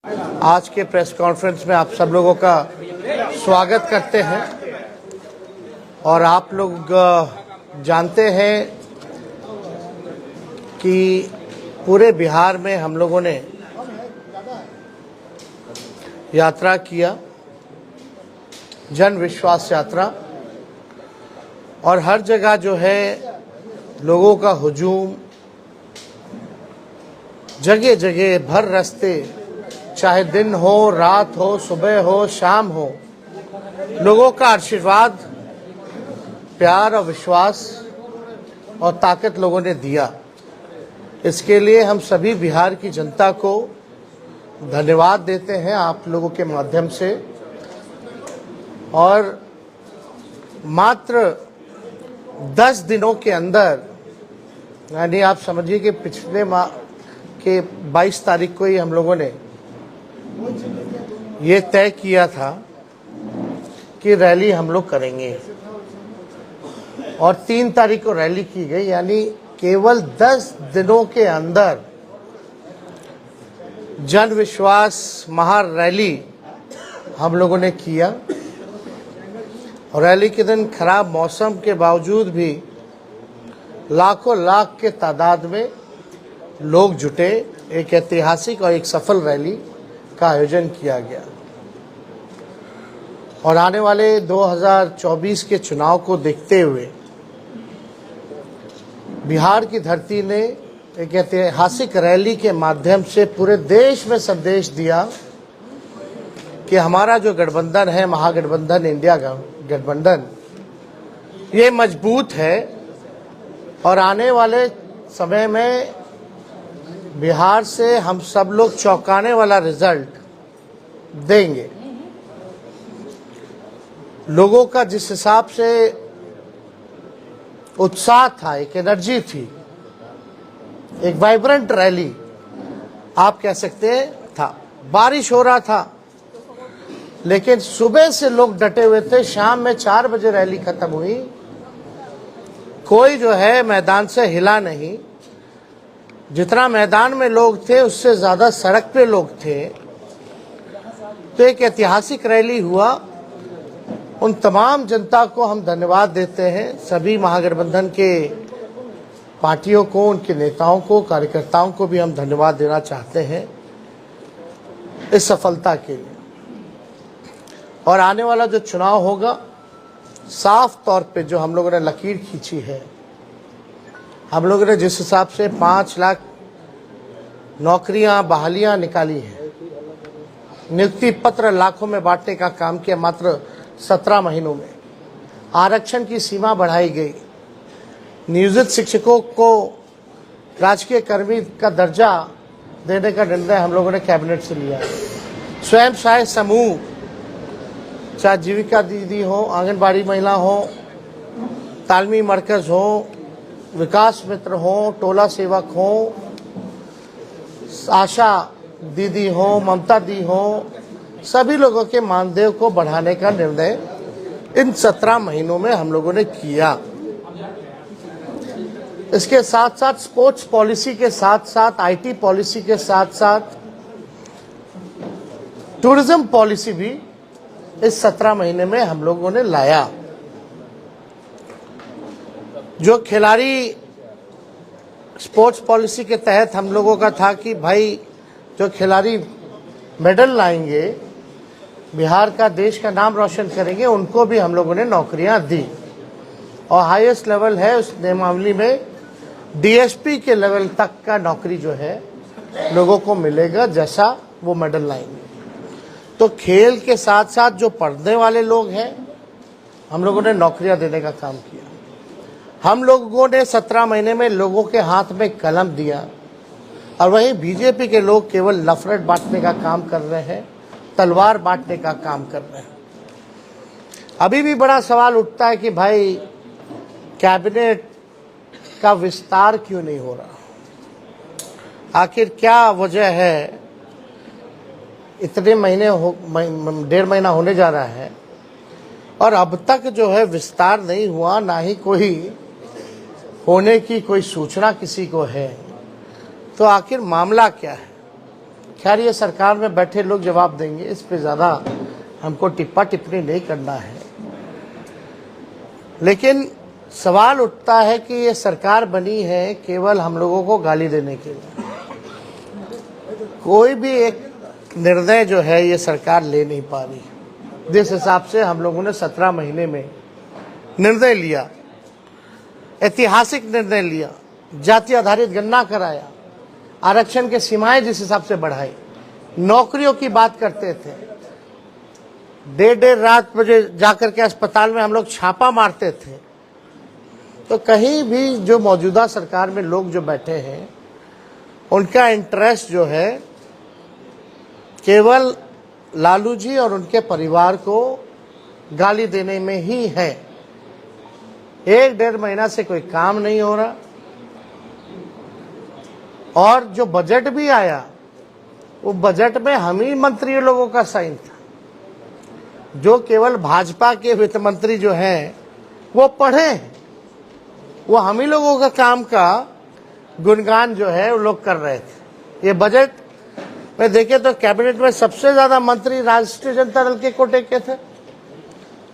आज के press conference में आप सब लोगों का स्वागत करते हैं और आप लोग जानते हैं कि पूरे बिहार में हम लोगों ने यात्रा किया, जन विश्वास यात्रा, और हर जगह जो है लोगों का हुजूम, जगह जगह भर रास्ते, चाहे दिन हो, रात हो, सुबह हो, शाम हो, लोगों का आशीर्वाद, प्यार और विश्वास और ताकत लोगों ने दिया। इसके लिए हम सभी बिहार की जनता को धन्यवाद देते हैं आप लोगों के माध्यम से। और मात्र 10 दिनों के अंदर, यानी आप समझिए कि पिछले माह के 22 तारीख को ही हम लोगों ने ये तय किया था कि रैली हम लोग करेंगे और 3 तारीख को रैली की गई। यानी केवल 10 दिनों के अंदर जन विश्वास महारैली हम लोगों ने किया। और रैली के दिन खराब मौसम के बावजूद भी लाखों लाख के तादाद में लोग जुटे। एक ऐतिहासिक और एक सफल रैली का आयोजन किया गया और आने वाले 2024 के चुनाव को देखते हुए बिहार की धरती ने एक ऐतिहासिक रैली के माध्यम से पूरे देश में संदेश दिया कि हमारा जो गठबंधन है, महागठबंधन, इंडिया गठबंधन, ये मजबूत है और आने वाले समय में बिहार से हम सब लोग चौंकाने वाला रिजल्ट देंगे। लोगों का जिस हिसाब से उत्साह था, एक एनर्जी थी, एक वाइब्रेंट रैली आप कह सकते हैं था। बारिश हो रहा था लेकिन सुबह से लोग डटे हुए थे। शाम में 4 बजे रैली खत्म हुई, कोई जो है मैदान से हिला नहीं। जितना मैदान में लोग थे उससे ज्यादा सड़क पे लोग थे। तो एक ऐतिहासिक रैली हुआ। उन तमाम जनता को हम धन्यवाद देते हैं, सभी महागठबंधन के पार्टियों को, उनके नेताओं को, कार्यकर्ताओं को भी हम धन्यवाद देना चाहते हैं इस सफलता के लिए। और आने वाला जो चुनाव होगा, साफ तौर पे जो हम लोगों ने लकीर खींची है, हम लोगों ने जिस हिसाब से 5 लाख नौकरियां, बहालियां निकाली हैं, नियुक्ति पत्र लाखों में बांटने का काम किया मात्र 17 महीनों में, आरक्षण की सीमा बढ़ाई गई, नियोजित शिक्षकों को राजकीय कर्मी का दर्जा देने का निर्णय हम लोगों ने कैबिनेट से लिया। स्वयं सहायता समूह, चाहे जीविका दीदी हो, आंगनबाड़ी महिला हो, तालमी मरकज हो, विकास मित्र हो, टोला सेवक हो, आशा दीदी हो, ममता दी हो, सभी लोगों के मानदेय को बढ़ाने का निर्णय इन 17 महीनों में हम लोगों ने किया। इसके साथ साथ स्पोर्ट्स पॉलिसी के साथ साथ, आईटी पॉलिसी के साथ साथ टूरिज्म पॉलिसी भी इस 17 महीने में हम लोगों ने लाया। जो खिलाड़ी स्पोर्ट्स पॉलिसी के तहत हम लोगों का था कि भाई जो खिलाड़ी मेडल लाएंगे, बिहार का, देश का नाम रोशन करेंगे, उनको भी हम लोगों ने नौकरियां दी। और हाईएस्ट लेवल है उस नियमावली में डीएसपी के लेवल तक का नौकरी जो है लोगों को मिलेगा, जैसा वो मेडल लाएंगे। तो खेल के साथ साथ जो पढ़ने वाले लोग हैं, हम लोगों ने नौकरियां देने का काम किया। हम लोगों ने 17 महीने में लोगों के हाथ में कलम दिया। और वहीं बीजेपी के लोग केवल नफरत बांटने का काम कर रहे हैं, तलवार बांटने का काम कर रहे हैं। अभी भी बड़ा सवाल उठता है कि भाई कैबिनेट का विस्तार क्यों नहीं हो रहा, आखिर क्या वजह है। इतने महीने 1.5 महीना होने जा रहा है और अब तक जो है विस्तार नहीं हुआ, ना ही कोई होने की कोई सूचना किसी को है। तो आखिर मामला क्या है? खैर ये सरकार में बैठे लोग जवाब देंगे, इस पे ज़्यादा हमको टिप्पा टिप्पणी नहीं करना है। लेकिन सवाल उठता है कि ये सरकार बनी है केवल हम लोगों को गाली देने के लिए। कोई भी एक निर्णय जो है ये सरकार ले नहीं पा रही। जिस हिसाब से हम लोगों ने 17 महीने में निर्णय लिया, ऐतिहासिक निर्णय लिया, जाति आधारित गणना कराया, आरक्षण के सीमाएं जिस हिसाब से बढ़ाई, नौकरियों की बात करते थे, देर रात बजे जाकर के अस्पताल में हम लोग छापा मारते थे, तो कहीं भी जो मौजूदा सरकार में लोग जो बैठे हैं उनका इंटरेस्ट जो है केवल लालू जी और उनके परिवार को गाली देने में ही है। 1-1.5 महीना से कोई काम नहीं हो रहा, और जो बजट भी आया वो बजट में हम ही मंत्री लोगों का साइन था। जो केवल भाजपा के वित्त मंत्री जो हैं वो पढ़े हैं, वो हम ही लोगों का काम का गुणगान जो है वो लोग कर रहे थे। ये बजट में देखे तो कैबिनेट में सबसे ज्यादा मंत्री राष्ट्रीय जनता दल के कोटे के थे,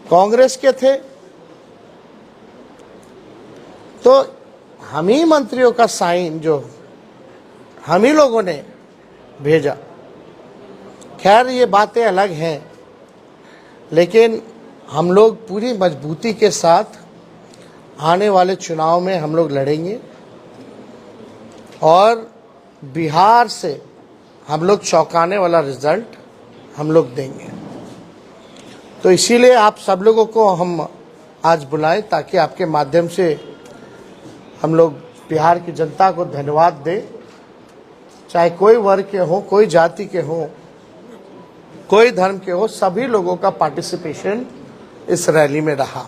कांग्रेस के थे, तो हम ही मंत्रियों का साइन जो हम ही लोगों ने भेजा। खैर ये बातें अलग हैं, लेकिन हम लोग पूरी मजबूती के साथ आने वाले चुनाव में हम लोग लड़ेंगे और बिहार से हम लोग चौंकाने वाला रिजल्ट हम लोग देंगे। तो इसीलिए आप सब लोगों को हम आज बुलाएं ताकि आपके माध्यम से हम लोग बिहार की जनता को धन्यवाद दें। चाहे कोई वर्ग के हो, कोई जाति के हो, कोई धर्म के हो, सभी लोगों का पार्टिसिपेशन इस रैली में रहा।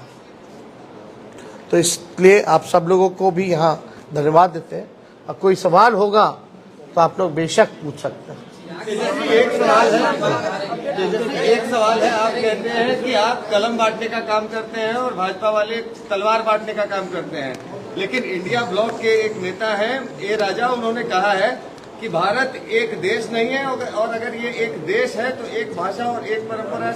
तो इसलिए आप सब लोगों को भी यहाँ धन्यवाद देते हैं। और कोई सवाल होगा तो आप लोग बेशक पूछ सकते हैं। एक सवाल है, आप कहते हैं कि आप कलम बांटने का काम करते हैं और भाजपा वाले तलवार बांटने का काम करते हैं, लेकिन इंडिया ब्लॉक के एक नेता है ए राजा, उन्होंने कहा है कि भारत एक देश नहीं है और अगर ये एक देश है तो एक भाषा और एक परंपरा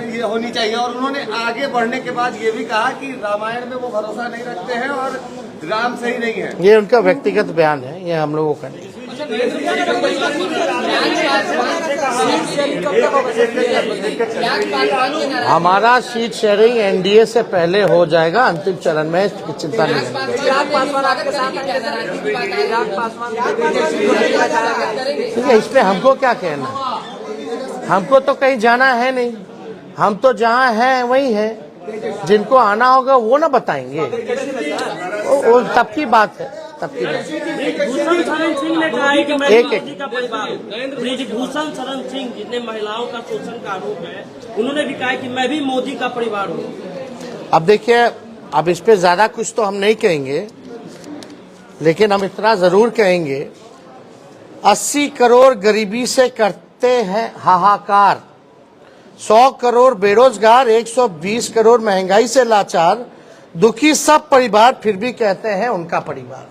ये होनी चाहिए। और उन्होंने आगे बढ़ने के बाद ये भी कहा कि रामायण में वो भरोसा नहीं रखते हैं और राम सही नहीं है। ये उनका व्यक्तिगत बयान है, ये हम लोगों का नहीं। हमारा सीट शेयरिंग एनडीए से पहले हो जाएगा, अंतिम चरण में चिंता नहीं है। ठीक है, इसमें हमको क्या कहना, हमको तो कहीं जाना है नहीं, हम तो जहाँ हैं वही हैं। जिनको आना होगा वो ना बताएंगे, वो तब की बात है, तब की बात। भूषण शरण सिंह ने कहा है कि मैं एक मोदी का परिवार हूं। भूषण शरण सिंह जितने महिलाओं का शोषण का आरोप है, उन्होंने भी कहा है कि मैं भी मोदी का परिवार हूँ। अब देखिए, अब इस पे ज्यादा कुछ तो हम नहीं कहेंगे, लेकिन हम इतना जरूर कहेंगे 80 करोड़ गरीबी से करते हैं हाहाकार, 100 करोड़ बेरोजगार, 120 करोड़ महंगाई से लाचार, दुखी सब परिवार फिर भी कहते हैं उनका परिवार।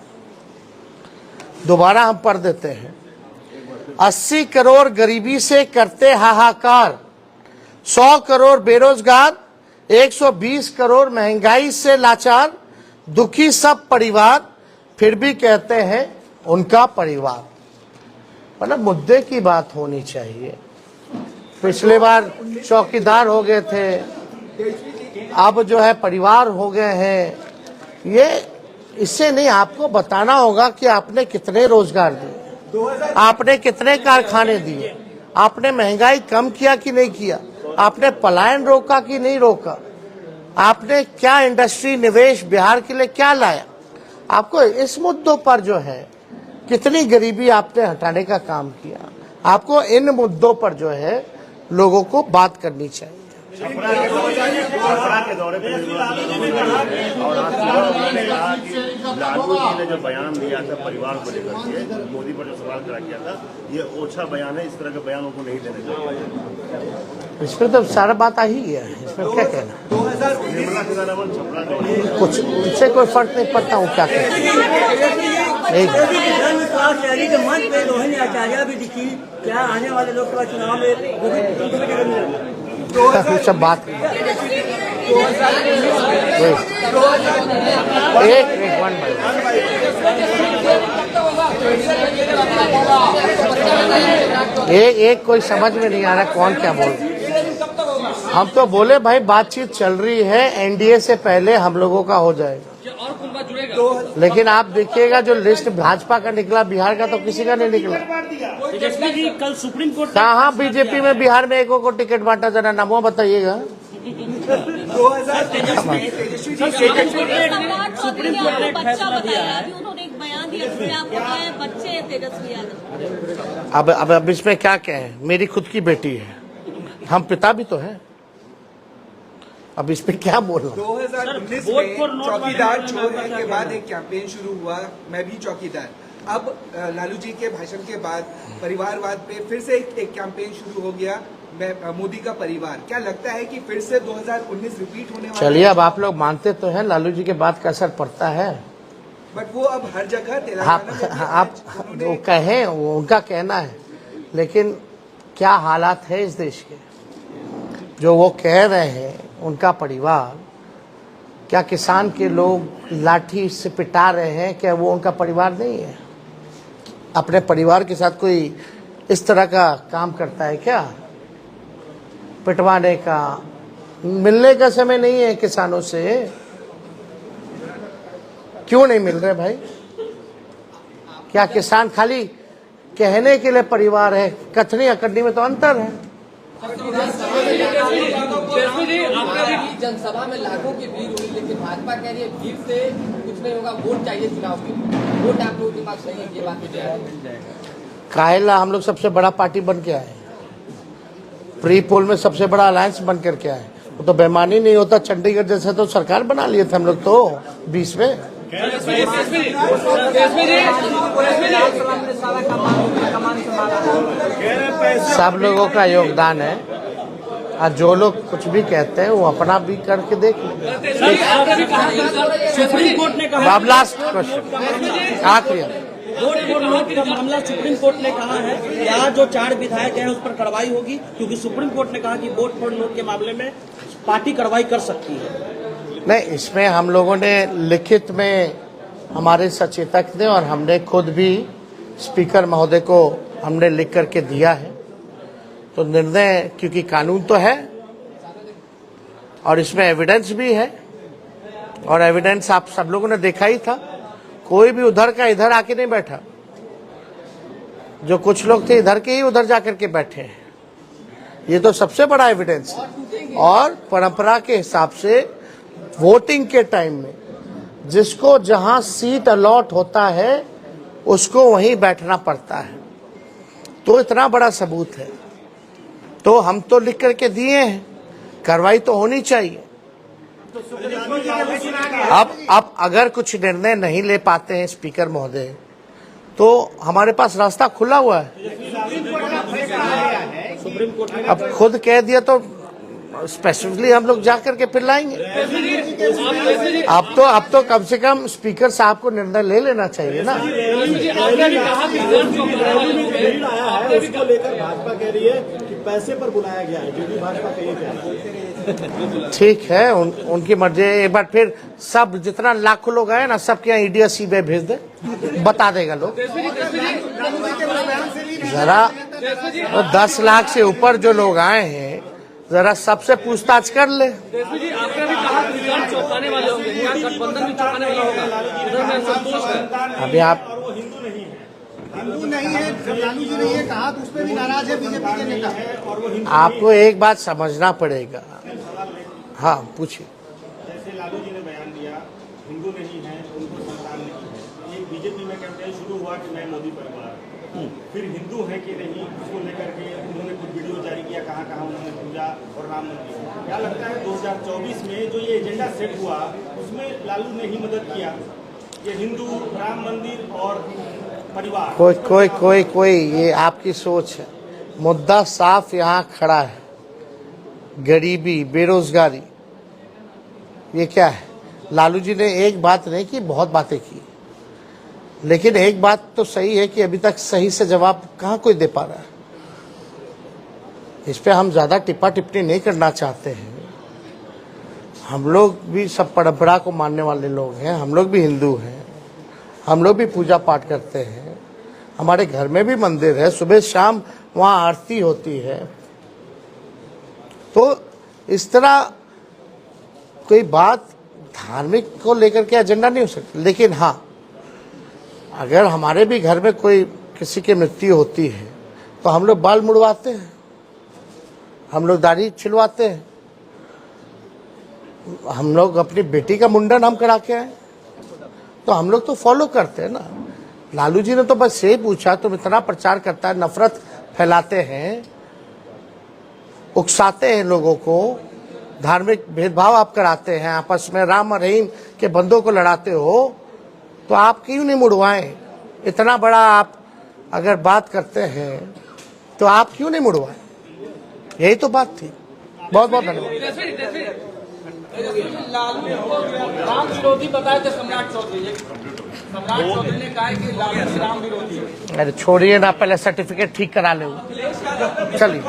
दोबारा हम पढ़ देते हैं, 80 करोड़ गरीबी से करते हाहाकार, 100 करोड़ बेरोजगार, 120 करोड़ महंगाई से लाचार, दुखी सब परिवार फिर भी कहते हैं उनका परिवार। मतलब मुद्दे की बात होनी चाहिए। पिछले बार चौकीदार हो गए थे, अब जो है परिवार हो गए हैं। ये इससे नहीं, आपको बताना होगा कि आपने कितने रोजगार दिए, आपने कितने कारखाने दिए, आपने महंगाई कम किया कि नहीं किया, आपने पलायन रोका कि नहीं रोका, आपने क्या इंडस्ट्री निवेश बिहार के लिए क्या लाया। आपको इस मुद्दों पर जो है कितनी गरीबी आपने हटाने का काम किया, आपको इन मुद्दों पर जो है लोगों को बात करनी चाहिए। छपरा के दौरे पर और लालू जी ने जो बयान दिया था परिवार को लेकर के, मोदी पर जो सवाल खड़ा किया था, ये ओछा बयान है, इस तरह के बयानों को नहीं देने चाहिए। इसमें तो सारा बात आ ही गया है, इसमें क्या कहना। निर्मला सीतारमण छपरा कुछ इससे कोई फर्क नहीं पड़ता हूँ क्या कहना। धर्मशाला शहरी के मंच पे रोहिणी आचार्य भी दिखी। क्या आने वाले लोकसभा चुनाव में वो भी सब बात एक कोई समझ में नहीं आ रहा कौन क्या बोल। हम तो बोले भाई बातचीत चल रही है, एनडीए से पहले हम लोगों का हो जाएगा। लेकिन आप देखिएगा जो लिस्ट भाजपा का निकला, बिहार का तो किसी का नहीं निकला। तेजस्वी जी कल सुप्रीम कोर्ट कहाँ बीजेपी में बिहार में एक को टिकट बांटा, जरा नामों बताइएगा। सुप्रीम कोर्ट ने एक फैसला दिया है। उन्होंने एक बयान दिया जिसमें आपको कहा है बच्चे हैं तेजस्वी यादव। अब इसमें क्या कहें, मेरी खुद की बेटी है, हम पिता भी तो हैं, अब इस पे क्या बोलना। 2019 में चौकीदार छोड़ने के बाद एक कैंपेन शुरू हुआ, मैं भी चौकीदार। अब लालू जी के भाषण के बाद परिवारवाद पे फिर से एक कैंपेन शुरू हो गया, मैं मोदी का परिवार। क्या लगता है कि फिर से 2019 रिपीट होने वाला? चलिए, अब आप लोग मानते तो हैं लालू जी के बाद का असर पड़ता है, बट वो अब हर जगह तेलंगाना आप वो कहें, वो उनका कहना है, लेकिन क्या हालात है इस देश के जो वो कह रहे हैं, उनका परिवार, क्या किसान के लोग लाठी से पिटा रहे हैं, क्या वो उनका परिवार नहीं है? अपने परिवार के साथ कोई इस तरह का काम करता है क्या? पिटवाने का, मिलने का समय नहीं है किसानों से। क्यों नहीं मिल रहे भाई? क्या किसान खाली कहने के लिए परिवार है? कथनी अकड़नी में तो अंतर है। जनसभा में लाखों की भीड़ हुई, लेकिन भाजपा कह रही है भीड़ से कुछ नहीं होगा, वोट चाहिए चुनाव के लिए। वोट आप लोगों के पास सही है, ये बात मुझे काहेला हम लोग सबसे बड़ा पार्टी बन के आए, प्री पोल में सबसे बड़ा अलायंस बन करके आए। वो तो बेईमानी नहीं होता, चंडीगढ़ जैसे तो सरकार बना लिए थे हम लोग तो 20 में। सब लोगों का योगदान है, और जो लोग कुछ भी कहते हैं वो अपना भी करके देख लें। सुप्रीम कोर्ट ने कहा, अब लास्ट क्वेश्चन आखिरी, वोट फॉर नोट का मामला सुप्रीम कोर्ट ने कहा है कि आज जो 4 विधायक हैं उस पर कार्रवाई होगी, क्योंकि सुप्रीम कोर्ट ने कहा कि वोट फॉर नोट के मामले में पार्टी कार्रवाई कर सकती है। नहीं, इसमें हम लोगों ने लिखित में हमारे सचेतक ने और हमने खुद भी स्पीकर महोदय को हमने लिख करके दिया है। तो निर्णय, क्योंकि कानून तो है और इसमें एविडेंस भी है, और एविडेंस आप सब लोगों ने देखा ही था। कोई भी उधर का इधर आके नहीं बैठा, जो कुछ लोग थे इधर के ही उधर जाकर के बैठे हैं। ये तो सबसे बड़ा एविडेंस है। और परंपरा के हिसाब से वोटिंग के टाइम में जिसको जहां सीट अलॉट होता है उसको वहीं बैठना पड़ता है। तो इतना बड़ा सबूत है, तो हम तो लिख करके दिए हैं, कार्रवाई तो होनी चाहिए। अब अगर कुछ निर्णय नहीं ले पाते हैं स्पीकर महोदय, तो हमारे पास रास्ता खुला हुआ है। अब खुद कह दिया तो स्पेसिफिकली हम लोग जाकर के फिर लाएंगे। अब तो कम से कम स्पीकर साहब को निर्णय ले लेना चाहिए ना। उसको लेकर भाजपा कह रही है कि पैसे पर बुलाया गया है, जो भी भाजपा का ये कहना है। ठीक है, उनकी मर्जी। एक बार फिर सब जितना लाखों लोग आए ना, सबके यहाँ ईडी सीबीआई भेज दे, बता देगा लोग। जरा 10 लाख से ऊपर जो लोग आए हैं, जरा सबसे पूछताछ कर ले। अभी आप हिंदू नहीं है, जब लालू जी ने ये कहा तो उस पर भी नाराज है बीजेपी के नेता। आपको एक बात समझना पड़ेगा। हाँ, पूछिए। जैसे लालू जी ने बयान दिया, हिंदू नहीं है, उनको संतान नहीं है। ये बीजेपी में कैंपेन शुरू हुआ कि मैं मोदी परिवार, फिर हिंदू है कि नहीं, उसको लेकर के उन्होंने कुछ वीडियो जारी किया, कहाँ कहाँ उन्होंने पूजा और राम मंदिर। क्या लगता है 2024 में जो ये एजेंडा सेट हुआ उसमें लालू ने ही मदद किया? ये हिंदू, राम मंदिर और परिवार, कोई ये आपकी सोच है। मुद्दा साफ यहाँ खड़ा है, गरीबी, बेरोजगारी। ये क्या है? लालू जी ने एक बात नहीं की, बहुत बातें की। लेकिन एक बात तो सही है कि अभी तक सही से जवाब कहाँ कोई दे पा रहा है। इस पे हम ज्यादा टिप्पा टिप्पणी नहीं करना चाहते हैं। हम लोग भी सब परंपरा को मानने वाले लोग हैं, हम लोग भी हिंदू हैं, हम लोग भी पूजा पाठ करते हैं, हमारे घर में भी मंदिर है, सुबह शाम वहाँ आरती होती है। तो इस तरह कोई बात धार्मिक को लेकर के एजेंडा नहीं हो सकती। लेकिन हाँ, अगर हमारे भी घर में कोई किसी की मृत्यु होती है तो हम लोग बाल मुड़वाते हैं, हम लोग दाढ़ी छिलवाते हैं, हम लोग अपनी बेटी का मुंडन हम करा के आए, तो हम लोग तो फॉलो करते हैं ना। लालू जी ने तो बस यही पूछा, तुम इतना प्रचार करता है, नफरत फैलाते हैं, उकसाते हैं लोगों को, धार्मिक भेदभाव आप कराते हैं, आपस में राम और रहीम के बंदों को लड़ाते हो, तो आप क्यों नहीं मुड़वाएं? इतना बड़ा आप अगर बात करते हैं तो आप क्यों नहीं मुड़वाएं? यही तो बात थी। बहुत बहुत धन्यवाद। लालू को राम विरोधी बताए थे सम्राट चौधरी ने कहा कि लालू राम विरोधी। अरे छोड़िए ना, पहले सर्टिफिकेट ठीक करा ले। चलिए।